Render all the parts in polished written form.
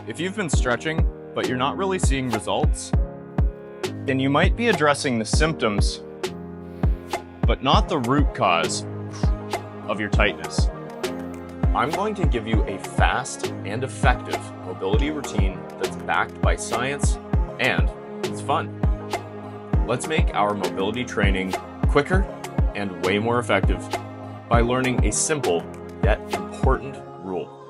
If you've been stretching, but you're not really seeing results, then you might be addressing the symptoms, but not the root cause of your tightness. I'm going to give you a fast and effective mobility routine that's backed by science and it's fun. Let's make our mobility training quicker and way more effective by learning a simple yet important rule.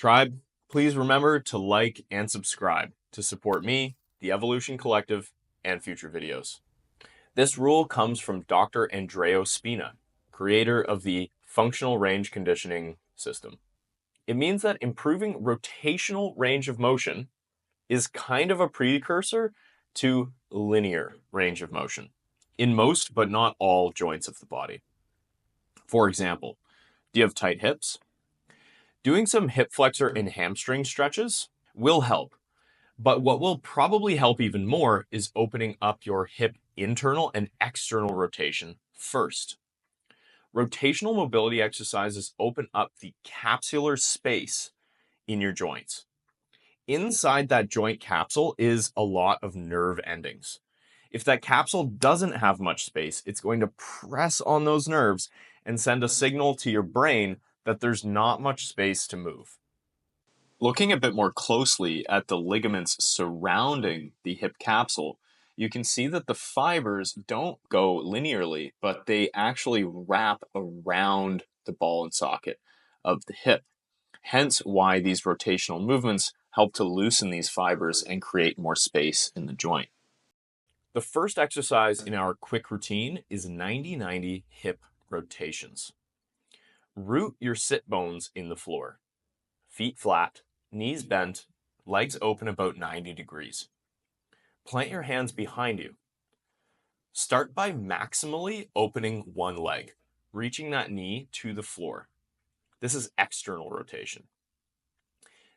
Tribe, please remember to like and subscribe to support me, the Evolution Collective, and future videos. This rule comes from Dr. Andreo Spina, creator of the functional range conditioning system. It means that improving rotational range of motion is kind of a precursor to linear range of motion in most but not all joints of the body. For example, do you have tight hips? Doing some hip flexor and hamstring stretches will help, but what will probably help even more is opening up your hip internal and external rotation first. Rotational mobility exercises open up the capsular space in your joints. Inside that joint capsule is a lot of nerve endings. If that capsule doesn't have much space, it's going to press on those nerves and send a signal to your brain that there's not much space to move. Looking a bit more closely at the ligaments surrounding the hip capsule, you can see that the fibers don't go linearly, but they actually wrap around the ball and socket of the hip. Hence why these rotational movements help to loosen these fibers and create more space in the joint. The first exercise in our quick routine is 90-90 hip rotations. Root your sit bones in the floor. Feet flat, knees bent, legs open about 90 degrees. Plant your hands behind you. Start by maximally opening one leg, reaching that knee to the floor. This is external rotation.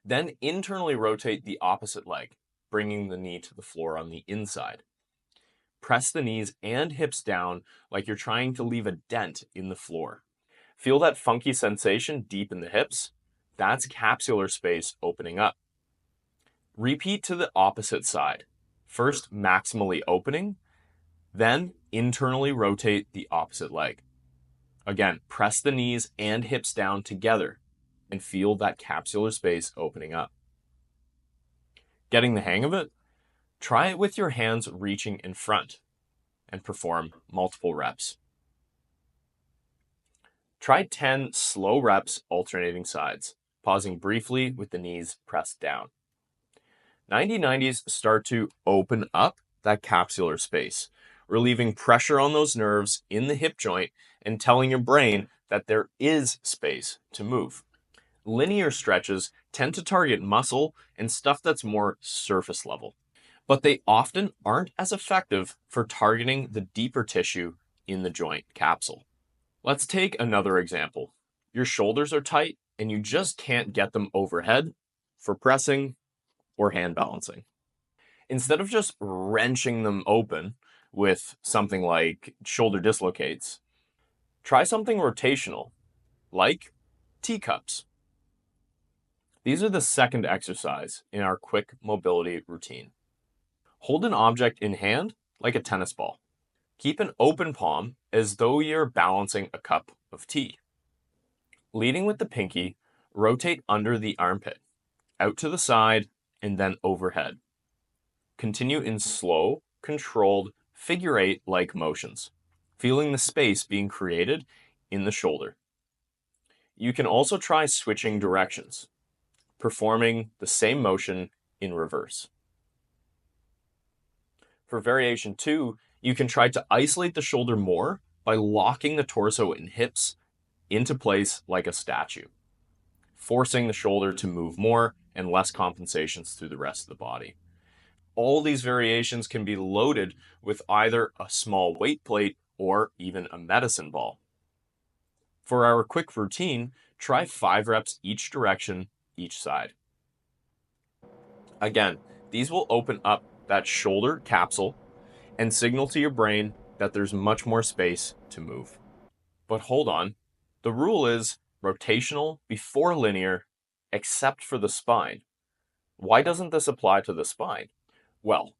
Then internally rotate the opposite leg, bringing the knee to the floor on the inside. Press the knees and hips down like you're trying to leave a dent in the floor. Feel that funky sensation deep in the hips? That's capsular space opening up. Repeat to the opposite side. First maximally opening, then internally rotate the opposite leg. Again, press the knees and hips down together and feel that capsular space opening up. Getting the hang of it? Try it with your hands reaching in front and perform multiple reps. Try 10 slow reps alternating sides, pausing briefly with the knees pressed down. 90-90s start to open up that capsular space, relieving pressure on those nerves in the hip joint and telling your brain that there is space to move. Linear stretches tend to target muscle and stuff that's more surface level, but they often aren't as effective for targeting the deeper tissue in the joint capsule. Let's take another example. Your shoulders are tight and you just can't get them overhead for pressing or hand balancing. Instead of just wrenching them open with something like shoulder dislocates, try something rotational, like teacups. These are the second exercise in our quick mobility routine. Hold an object in hand like a tennis ball. Keep an open palm as though you're balancing a cup of tea. Leading with the pinky, rotate under the armpit, out to the side, and then overhead. Continue in slow, controlled, figure eight-like motions, feeling the space being created in the shoulder. You can also try switching directions, performing the same motion in reverse. For variation 2, you can try to isolate the shoulder more by locking the torso and hips into place like a statue, forcing the shoulder to move more and less compensations through the rest of the body. All these variations can be loaded with either a small weight plate or even a medicine ball. For our quick routine, try 5 reps each direction, each side. Again, these will open up that shoulder capsule and signal to your brain that there's much more space to move. But hold on, the rule is rotational before linear, except for the spine. Why doesn't this apply to the spine? Well,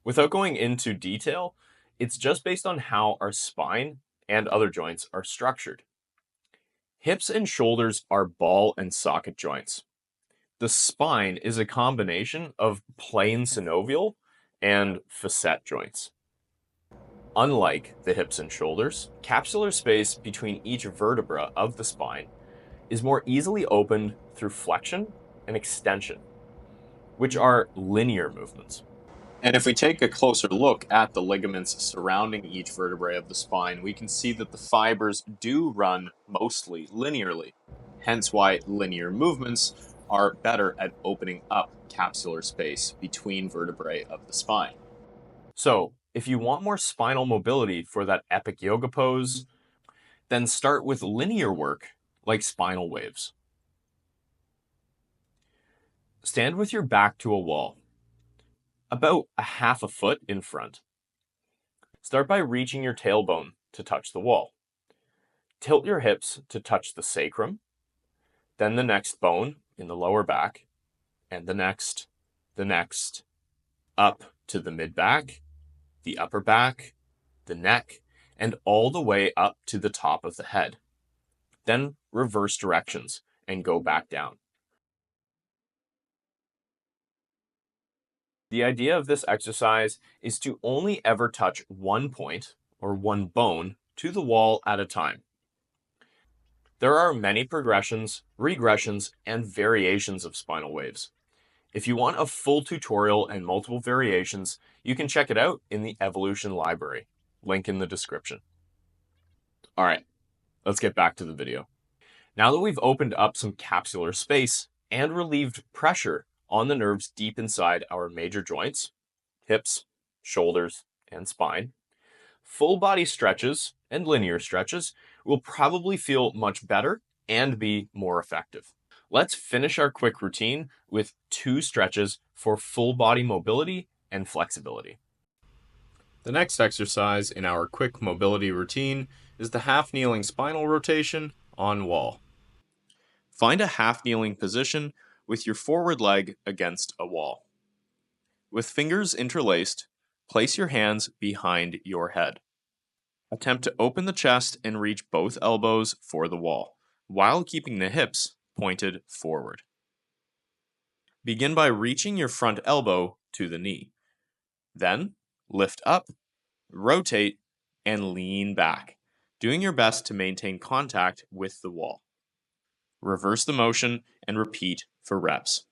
without going into detail, it's just based on how our spine and other joints are structured. Hips and shoulders are ball and socket joints. The spine is a combination of plain synovial and facet joints. Unlike the hips and shoulders, capsular space between each vertebra of the spine is more easily opened through flexion and extension, which are linear movements. And if we take a closer look at the ligaments surrounding each vertebrae of the spine, we can see that the fibers do run mostly linearly, hence why linear movements are better at opening up capsular space between vertebrae of the spine. So, if you want more spinal mobility for that epic yoga pose, then start with linear work like spinal waves. Stand with your back to a wall, about a half a foot in front. Start by reaching your tailbone to touch the wall. Tilt your hips to touch the sacrum, then the next bone in the lower back, and the next, up to the mid-back, the upper back, the neck, and all the way up to the top of the head. Then reverse directions and go back down. The idea of this exercise is to only ever touch one point or one bone to the wall at a time. There are many progressions, regressions, and variations of spinal waves. If you want a full tutorial and multiple variations, you can check it out in the Evolution library, link in the description. All right, let's get back to the video. Now that we've opened up some capsular space and relieved pressure on the nerves deep inside our major joints, hips, shoulders, and spine, full body stretches and linear stretches will probably feel much better and be more effective. Let's finish our quick routine with 2 stretches for full body mobility and flexibility. The next exercise in our quick mobility routine is the half kneeling spinal rotation on wall. Find a half kneeling position with your forward leg against a wall. With fingers interlaced, place your hands behind your head. Attempt to open the chest and reach both elbows for the wall, while keeping the hips pointed forward. Begin by reaching your front elbow to the knee. Then, lift up, rotate, and lean back, doing your best to maintain contact with the wall. Reverse the motion and repeat for reps.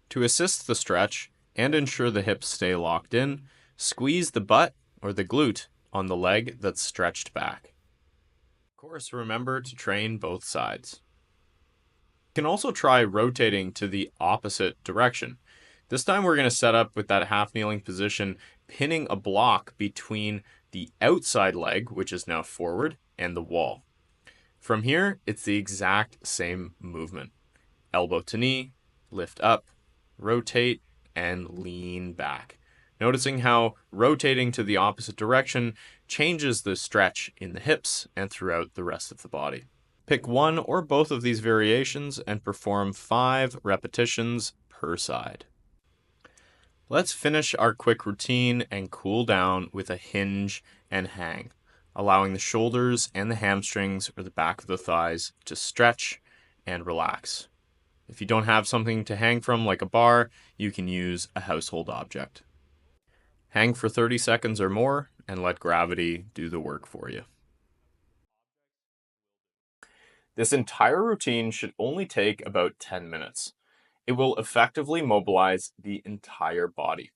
To assist the stretch and ensure the hips stay locked in, squeeze the butt or the glute on the leg that's stretched back. Of course, remember to train both sides. You can also try rotating to the opposite direction. This time we're going to set up with that half kneeling position, pinning a block between the outside leg, which is now forward, and the wall. From here, it's the exact same movement. Elbow to knee, lift up, rotate, and lean back. Noticing how rotating to the opposite direction changes the stretch in the hips and throughout the rest of the body. Pick one or both of these variations and perform 5 repetitions per side. Let's finish our quick routine and cool down with a hinge and hang, allowing the shoulders and the hamstrings or the back of the thighs to stretch and relax. If you don't have something to hang from like a bar, you can use a household object. Hang for 30 seconds or more and let gravity do the work for you. This entire routine should only take about 10 minutes. It will effectively mobilize the entire body.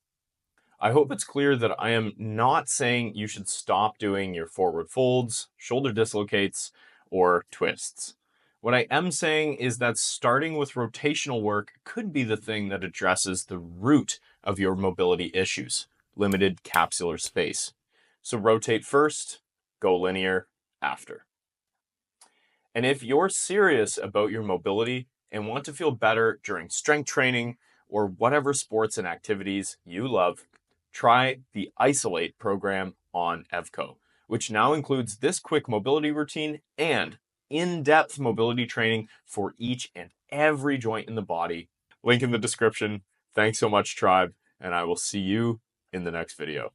I hope it's clear that I am not saying you should stop doing your forward folds, shoulder dislocates, or twists. What I am saying is that starting with rotational work could be the thing that addresses the root of your mobility issues, limited capsular space. So rotate first, go linear after. And if you're serious about your mobility and want to feel better during strength training or whatever sports and activities you love, try the Isolate program on EVCO, which now includes this quick mobility routine and in-depth mobility training for each and every joint in the body. Link in the description. Thanks so much, Tribe, and I will see you in the next video.